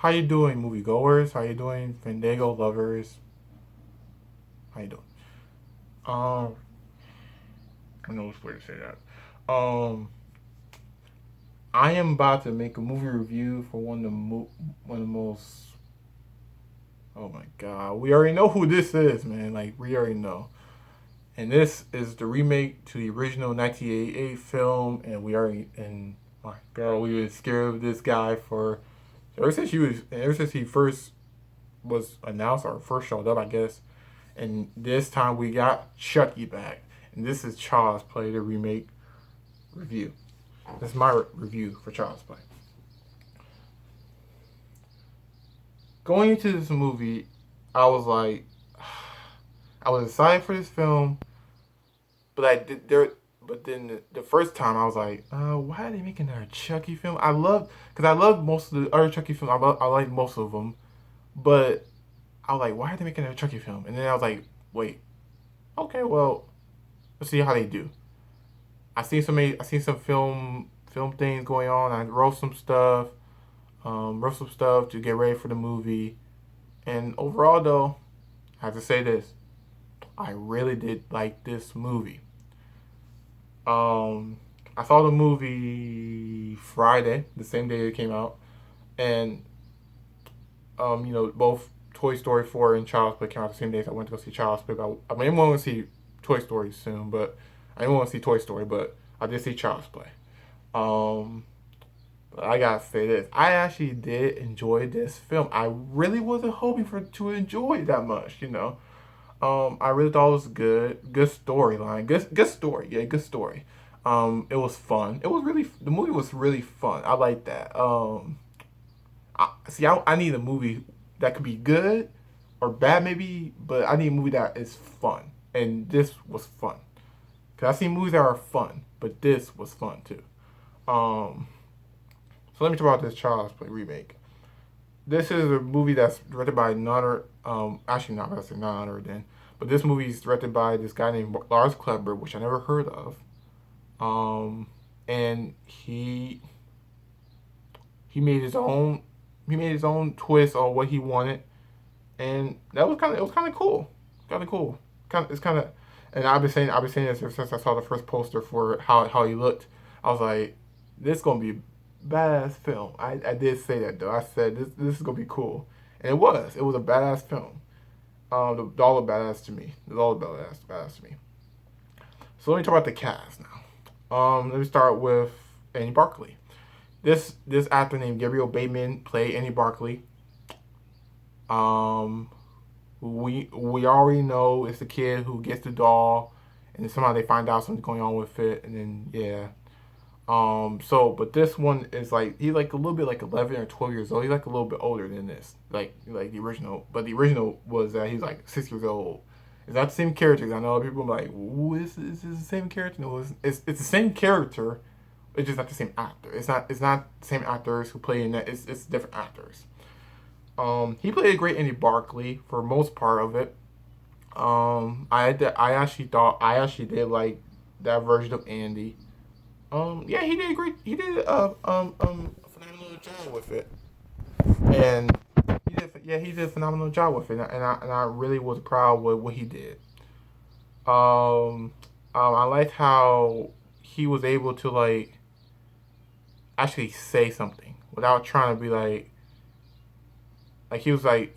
How you doing, moviegoers? How you doing, Fandango lovers? How you doing? Um, I know it's weird to say that. I am about to make a movie review for one of the most. Oh my god, we already know who this is, man. Like we already know. And this is the remake to the original 1988 film, and we already and my god, we were scared of this guy for ever since he first was announced or first showed up, I guess. And this time we got Chucky back. And this is Child's Play, the remake review. This is my review for Child's Play. Going into this movie, I was like, I was excited for this film, but I did there. But then the first time I was like, why are they making another Chucky film? Because I love most of the other Chucky films. I like most of them, but I was like, why are they making another Chucky film? And then I was like, wait, okay, well, let's see how they do. I seen some film things going on. I wrote some stuff to get ready for the movie. And overall, though, I have to say this: I really did like this movie. Um, I saw the movie Friday, the same day it came out, and both Toy Story 4 and Child's Play came out the same day. So I went to go see Child's Play. I mean, I want to see Toy Story soon, but I didn't want to see Toy Story, but I did see Child's Play. Um, but I gotta say this: I actually did enjoy this film. I really wasn't hoping for to enjoy it that much, you know. I really thought it was good storyline, good story, yeah, good story. It was fun. The movie was really fun. I like that. I need a movie that could be good or bad maybe, but I need a movie that is fun, and this was fun. Cause I've seen movies that are fun, but this was fun too. Um, so let me talk about this Child's Play remake. This is a movie that's directed by none actually not I say none other than, but this movie is directed by this guy named Lars Kleber, which I never heard of. Um, and he made his own twist on what he wanted, and that was kind of it was kind of cool, kind of cool. It's kind of, and I've been saying this ever since I saw the first poster for how he looked. I was like, this is gonna be a badass film. I did say that though. I said this is gonna be cool, and it was. It was a badass film. All the badass to me. It's all the badass to me. So let me talk about the cast now. Let me start with Annie Barkley. This actor named Gabriel Bateman played Annie Barkley. Um, we already know it's the kid who gets the doll, and then somehow they find out something's going on with it, and then yeah. But this one is like he's like a little bit like 11 or 12 years old. He's like a little bit older than this, like the original. But the original was that he's like 6 years old. It's not the same character. I know people are like, "Ooh, is this the same character?" No, it's the same character. It's just not the same actor. It's not the same actors who play in that. It's different actors. He played a great Andy Barkley for most part of it. I actually did like that version of Andy. Yeah, he did great. He did a phenomenal job with it, and he did a phenomenal job with it, and I really was proud with what he did. Um, I liked how he was able to like actually say something without trying to be like he's like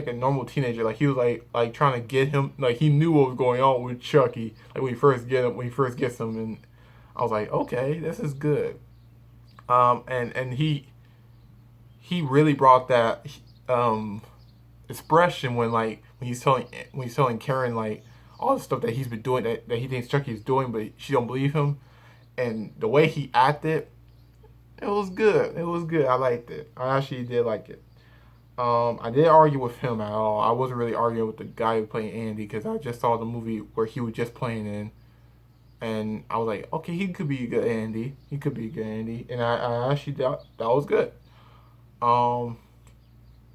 a normal teenager. Like he was like trying to get him. Like he knew what was going on with Chucky. Like when he first gets him, and I was like, okay, this is good. And he really brought that um expression when he's telling Karen like all the stuff that he's been doing that he thinks Chucky's doing, but she don't believe him. And the way he acted, it was good. It was good. I liked it. I actually did like it. I didn't argue with him at all. I wasn't really arguing with the guy who played Andy because I just saw the movie where he was just playing in, and I was like, okay, he could be a good Andy. He could be a good Andy, and I actually thought that was good. Um,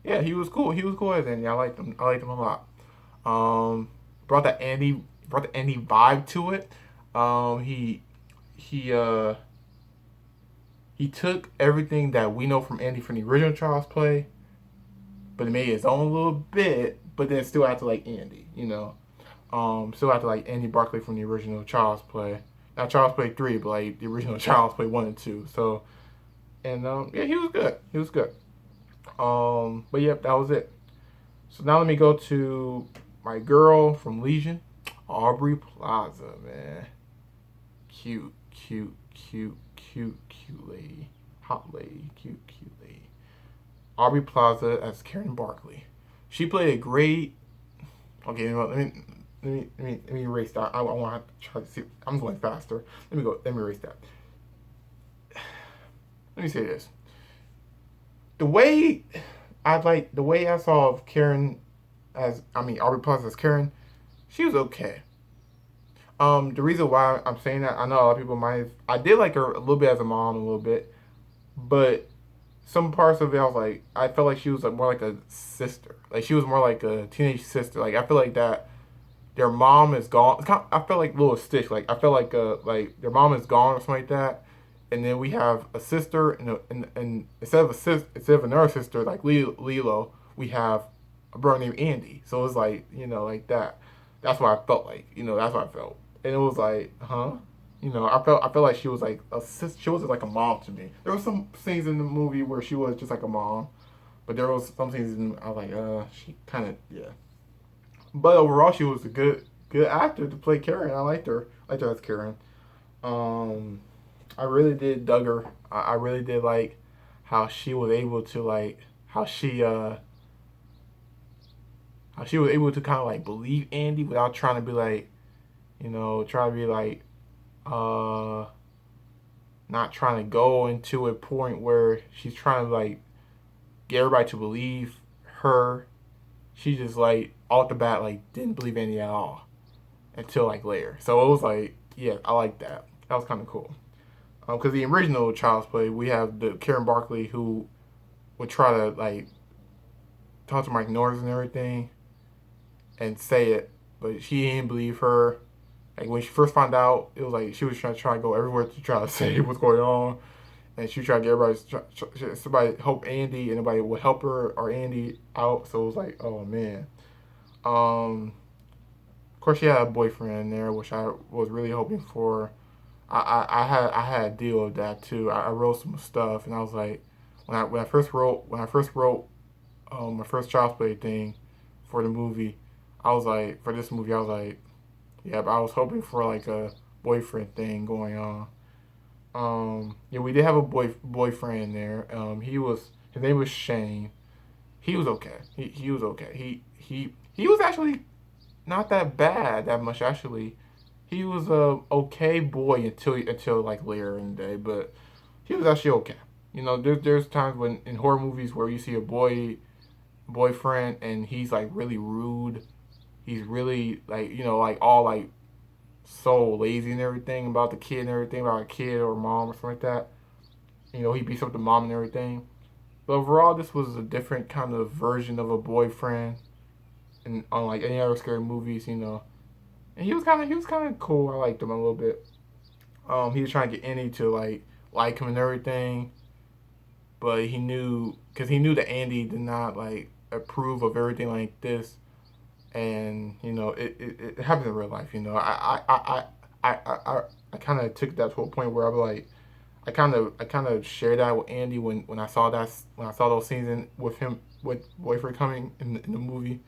yeah, he was cool. He was cool as Andy. I liked him. I liked him a lot. Um, brought that Andy vibe to it. Um, he he uh he took everything that we know from Andy from the original Child's Play, but it made his own little bit, but then still acted like Andy, you know. Still acted like Andy Barclay from the original Child's Play. Not Child's Play 3, but like the original Child's Play 1 and 2. So, and yeah, he was good. He was good. But yep, that was it. So now let me go to my girl from Legion, Aubrey Plaza, man. Cute, cute, cute, cute, cute lady. Hot lady, cute, cute lady. Aubrey Plaza as Karen Barkley. She played a great. Okay, you know what, let me erase that. I want to try to see. I'm going faster. Let me erase that. Let me say this. The way I saw Karen Aubrey Plaza as Karen, she was okay. The reason why I'm saying that, I know a lot of people might. I did like her a little bit as a mom, a little bit, but some parts of it, I felt like she was like more like a sister. Like she was more like a teenage sister. Like I feel like that their mom is gone. I felt like Little Stitch. Like I felt like their mom is gone or something like that. And then we have a sister, and instead of another sister like Lilo, we have a brother named Andy. So it was like like that. That's what I felt like. That's what I felt. And it was like, huh? I felt like she was like a sis. She was like a mom to me. There were some scenes in the movie where she was just like a mom, but there was some scenes I was like, she kind of yeah. But overall, she was a good actor to play Karen. I liked her. I liked her as Karen. Um, I really did dug her. I really did like how she was able to like how she was able to kind of like believe Andy without trying to be like try to be like uh not trying to go into a point where she's trying to like get everybody to believe her. She just like off the bat like didn't believe Andy at all until like later. So it was like yeah, I like that. That was kind of cool. Because the original Child's Play, we have the Karen Barkley who would try to like talk to Mike Norris and everything and say it, but she didn't believe her. Like when she first found out, it was like she was trying to go everywhere to try to say what's going on, and she tried to get somebody help Andy, and nobody would help her or Andy out. So it was like, oh man. Of course, she had a boyfriend in there, which I was really hoping for. I had a deal of that too. I wrote some stuff, and I was like, when I first wrote my first Child's Play thing for the movie, I was like, for this movie, I was like, yeah, but I was hoping for like a boyfriend thing going on. Yeah, we did have a boyfriend in there. His name was Shane. He was okay. He was okay. He was actually not that bad that much actually. He was a okay boy until like later in the day, but he was actually okay. There's times when in horror movies where you see a boyfriend and he's like really rude. He's really like like all like so lazy and everything about the kid and everything about a kid or mom or something like that. He beats up the mom and everything. But overall, this was a different kind of version of a boyfriend, and unlike any other scary movies. And he was kind of cool. I liked him a little bit. He was trying to get Andy to like him and everything, but he knew that Andy did not like approve of everything like this, and it happens in real life. I kind of took that to a point where I was like, I kind of shared that with Andy when I saw those scenes with him with boyfriend coming in the movie,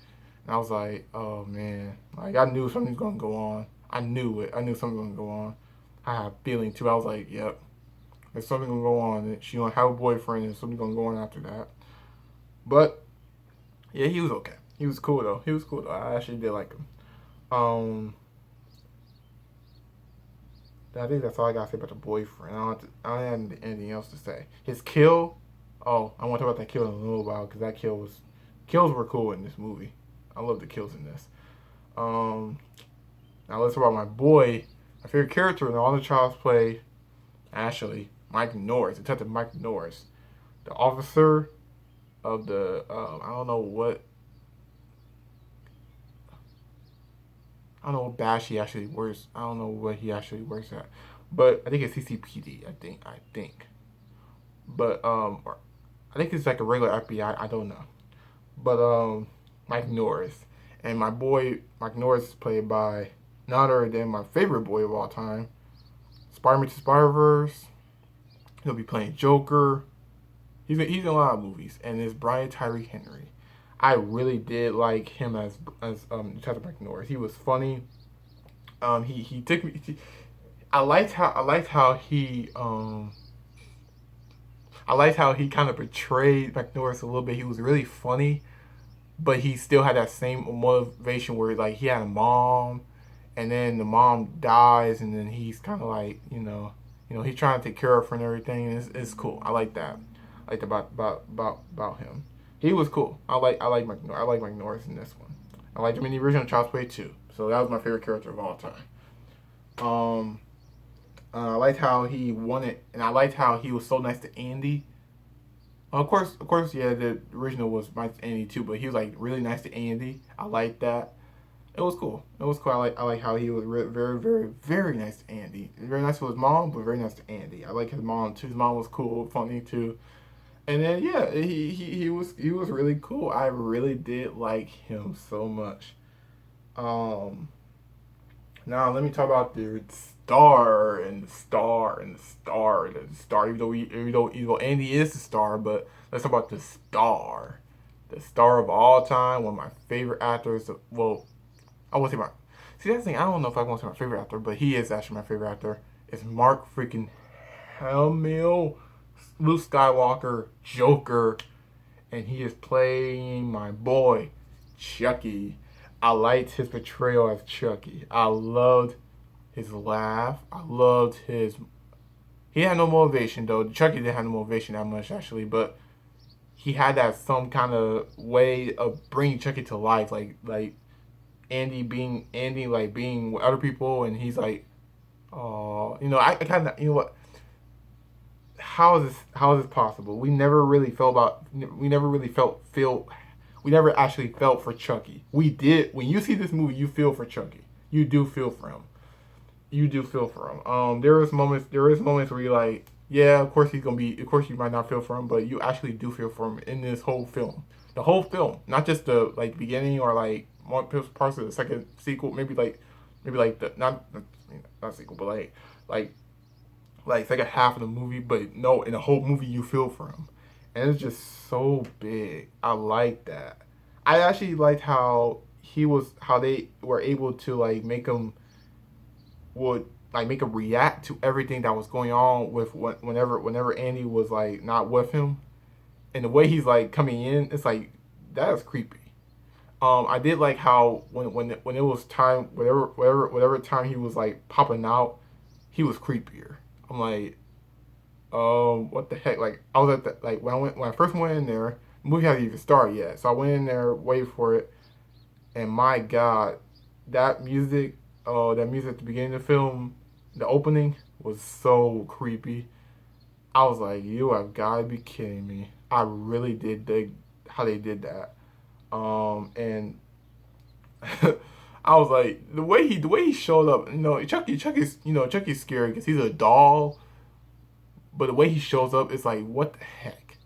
and I was like, oh man, like I knew something was gonna go on. I knew it. I knew something was gonna go on. I had a feeling too. I was like, yep, there's something gonna go on. And she gonna have a boyfriend, and something gonna go on after that. But yeah, he was okay. He was cool though. He was cool though. I actually did like him. Um, I think that's all I gotta say about the boyfriend. I don't have anything else to say. His kill. Oh, I want to talk about that kill in a little while because kills were cool in this movie. I love the kills in this. Um, Now let's talk about my boy, my favorite character in all the Child's Play. Actually, Mike Norris, Detective Mike Norris, the officer of the I don't know what badge he actually wears. I don't know what he actually works at, but I think it's CCPD. I think. but or I think it's like a regular FBI. I don't know, but Mike Norris, and my boy Mike Norris is played by none other than my favorite boy of all time, Spider-Man to Spider-Verse. He'll be playing Joker. He's in a lot of movies, and it's Brian Tyree Henry. I really did like him as Detective Mike Norris. He was funny. He took me. I liked how he I liked how he kind of portrayed McNorris a little bit. He was really funny, but he still had that same motivation where like he had a mom, and then the mom dies, and then he's kind of like he's trying to take care of her and everything. And it's cool. I like that. I liked about him. He was cool. I like McNorris in this one. I liked him in the original Child's Play too. So that was my favorite character of all time. Um, I liked how he wanted, and I liked how he was so nice to Andy. Of course, yeah, the original was nice to Andy too, but he was like really nice to Andy. I liked that. It was cool. It was cool. I like how he was very, very, very nice to Andy. Very nice to his mom, but very nice to Andy. I like his mom too. His mom was cool, funny too. And then yeah, he was really cool. I really did like him so much. Um, Now let me talk about the star and the star and the star and the star. Even though Andy is the star, but let's talk about the star of all time. One of my favorite actors. Well, I won't say my. See that's the thing. I don't know if I want to say my favorite actor, but he is actually my favorite actor. It's Mark freaking Hamill, Luke Skywalker, Joker, and he is playing my boy Chucky. I liked his portrayal as Chucky. I loved his laugh. I loved his. He had no motivation though. Chucky didn't have no motivation that much actually, but he had that some kind of way of bringing Chucky to life, like Andy like being with other people, and he's like, oh, I kind of, how is this possible? We never really feel we never actually felt for Chucky. We did. When you see this movie, you feel for Chucky. You do feel for him. You do feel for him. There is moments where you're like, yeah, of course he's gonna be. Of course you might not feel for him, but you actually do feel for him in this whole film. The whole film, not just the like beginning or like one parts of the second sequel. Maybe like the not sequel, but like second half of the movie. But no, in the whole movie you feel for him, and it's just so big. I like that. I actually liked how they were able to like make him react to everything that was going on with whenever Andy was like not with him, and the way he's like coming in, it's like that is creepy. I did like how when it was time, whatever time he was like popping out, he was creepier. I'm like, what the heck? Like I was at the like when I first went in there, the movie hadn't even started yet, so I went in there, waited for it, and my God, that music, that music at the beginning of the film, the opening was so creepy. I was like, you have got to be kidding me. I really did dig how they did that. And I was like, the way he showed up, Chucky's scary because he's a doll, but the way he shows up, it's like, what the heck?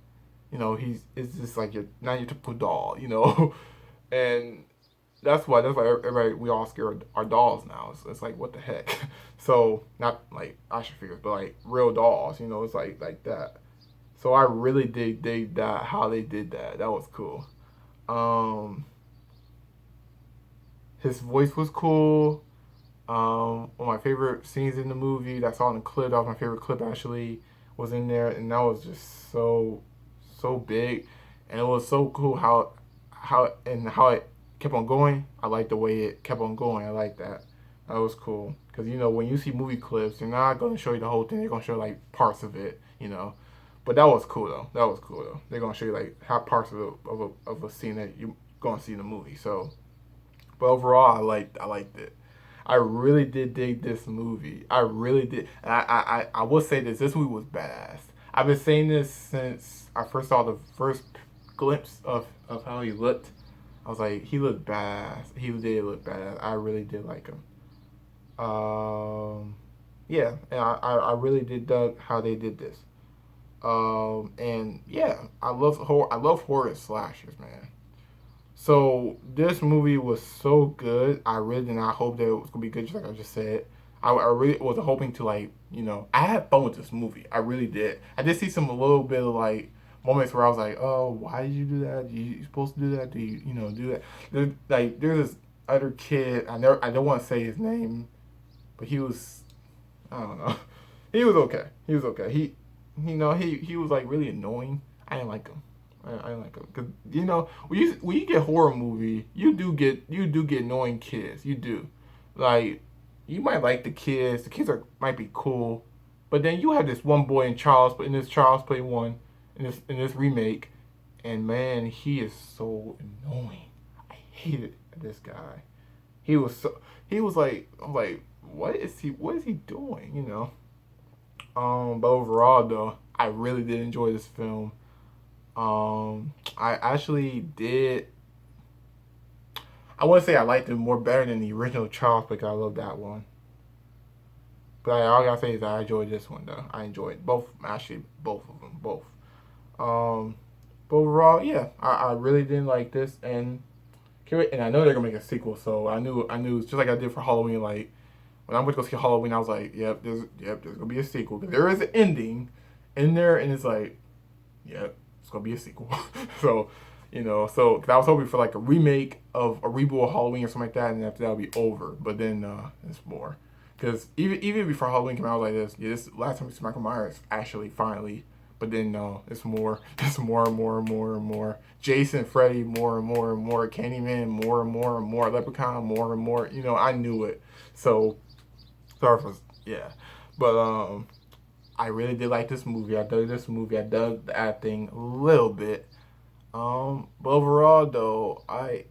It's just like your not your typical doll, and that's why everybody we all scare our dolls now. It's like what the heck. So not like action figures, but like real dolls. It's like that. So I really dig that how they did that. That was cool. Um, his voice was cool. One of my favorite scenes in the movie that's on the clip. That was my favorite clip actually was in there, and that was just so big, and it was so cool how it kept on going. I like the way it kept on going. I like that. That was cool because when you see movie clips, they're not gonna show you the whole thing. They're gonna show like parts of it. But that was cool though. That was cool though. They're gonna show you like how parts of a scene that you gonna see in the movie. So, but overall, I liked it. I really did dig this movie. I really did. And I will say this. This movie was badass. I've been saying this since I first saw the first glimpse of how he looked. I was like, he looked badass. He did look badass. I really did like him. Yeah, and I really did dug how they did this. And yeah, I love horror and slashers, man. So this movie was so good. I really did not hope that it was gonna be good, just like I just said. I really was hoping to like, I had fun with this movie. I really did. I did see some a little bit of like moments where I was like, oh, why did you do that? You supposed to do that? Do you do that? There's this other kid. I don't want to say his name, but he was, I don't know. He was okay. He was okay. He was like really annoying. I didn't like him. I didn't like him because when you get horror movie, you do get annoying kids. You do, like you might like the kids. The kids might be cool, but then you have this one boy in this Child's Play one, in this remake, and man, he is so annoying. I hated this guy. He was like, I'm like, what is he doing? But overall though, I really did enjoy this film. I actually did. I wouldn't say I liked it more better than the original Charles, because I love that one. But all I gotta say is I enjoyed this one though. I enjoyed both, actually both of them, both. Um, but overall, yeah, I really didn't like this, and I know they're gonna make a sequel, so I knew just like I did for Halloween. Like when I went to go see Halloween, I was like, there's gonna be a sequel because there is an ending in there, and it's like, yep, it's gonna be a sequel. So, cause I was hoping for like a remake of a reboot of Halloween or something like that, and after that, will be over. But then it's more, because even before Halloween came out, I was like this. Yeah, this last time we saw Michael Myers actually finally. But then no, it's more. It's more and more and more and more. Jason, Freddy, more and more and more. Candyman, more and more and more. Leprechaun, more and more. I knew it. So sorry for yeah, but I really did like this movie. I dug this movie. I dug the acting a little bit. But overall though, I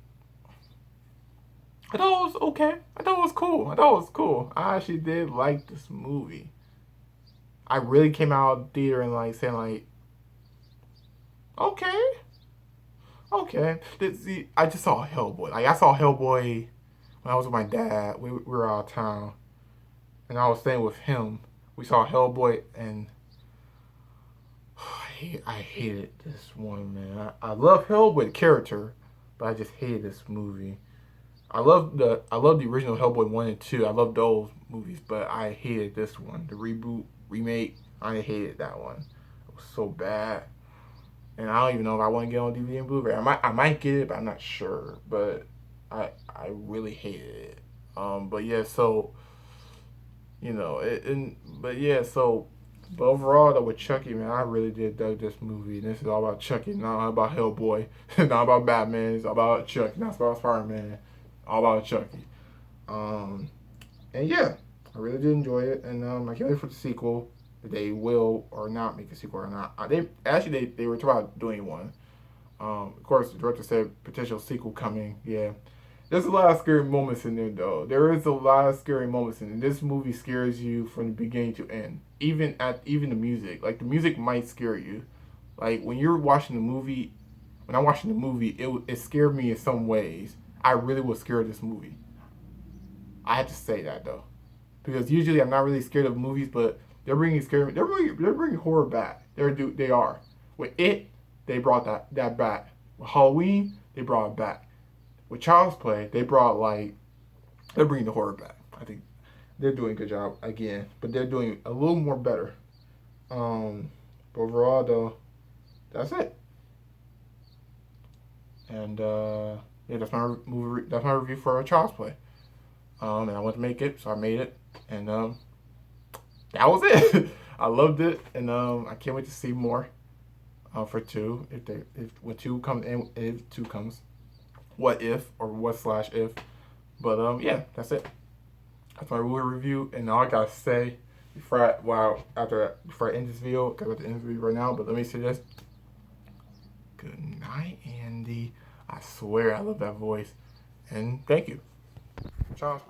thought it was okay. I thought it was cool. I thought it was cool. I actually did like this movie. I really came out of the theater and like saying like, okay, okay. See, I just saw Hellboy. Like I saw Hellboy when I was with my dad. We were out of town, and I was staying with him. We saw Hellboy, and I hated this one, man. I love Hellboy the character, but I just hated this movie. I love the original Hellboy 1 and 2. I love those movies, but I hated this one. The reboot, remake, I hated that one. It was so bad. And I don't even know if I want to get on DVD and Blu-ray. I might get it, but I'm not sure. But I really hated it. But yeah, so but yeah, but overall though with Chucky, man, I really did dug this movie. And this is all about Chucky, not about Hellboy, not about Batman. It's all about Chucky, not about Spider-Man. All about Chucky. Um, and yeah, I really did enjoy it, and I can't wait for the sequel. If they will or not make a sequel or not. They were talking about doing one. Of course, the director said potential sequel coming. Yeah, there's a lot of scary moments in there though. There is a lot of scary moments in it. This movie scares you from the beginning to end. Even the music, like the music might scare you. Like when you're watching the movie, when I'm watching the movie, it scared me in some ways. I really was scared of this movie. I have to say that though, because usually I'm not really scared of movies, but they're bringing horror back. They are. With it, they brought that back. With Halloween, they brought it back. With Child's Play, they're bringing the horror back. I think they're doing a good job again, but they're doing a little more better. But overall though, that's it. And yeah, that's my movie. That's my review for Child's Play. And I wanted to make it, so I made it, and that was it. I loved it, and I can't wait to see more for two. If when two comes in, if two comes, what if or what slash if. But that's it. That's my movie review, and all I gotta say before I end this video, because I'm at the end of the video right now. But let me say this. Good night, Andy. I swear I love that voice, and thank you. Charles.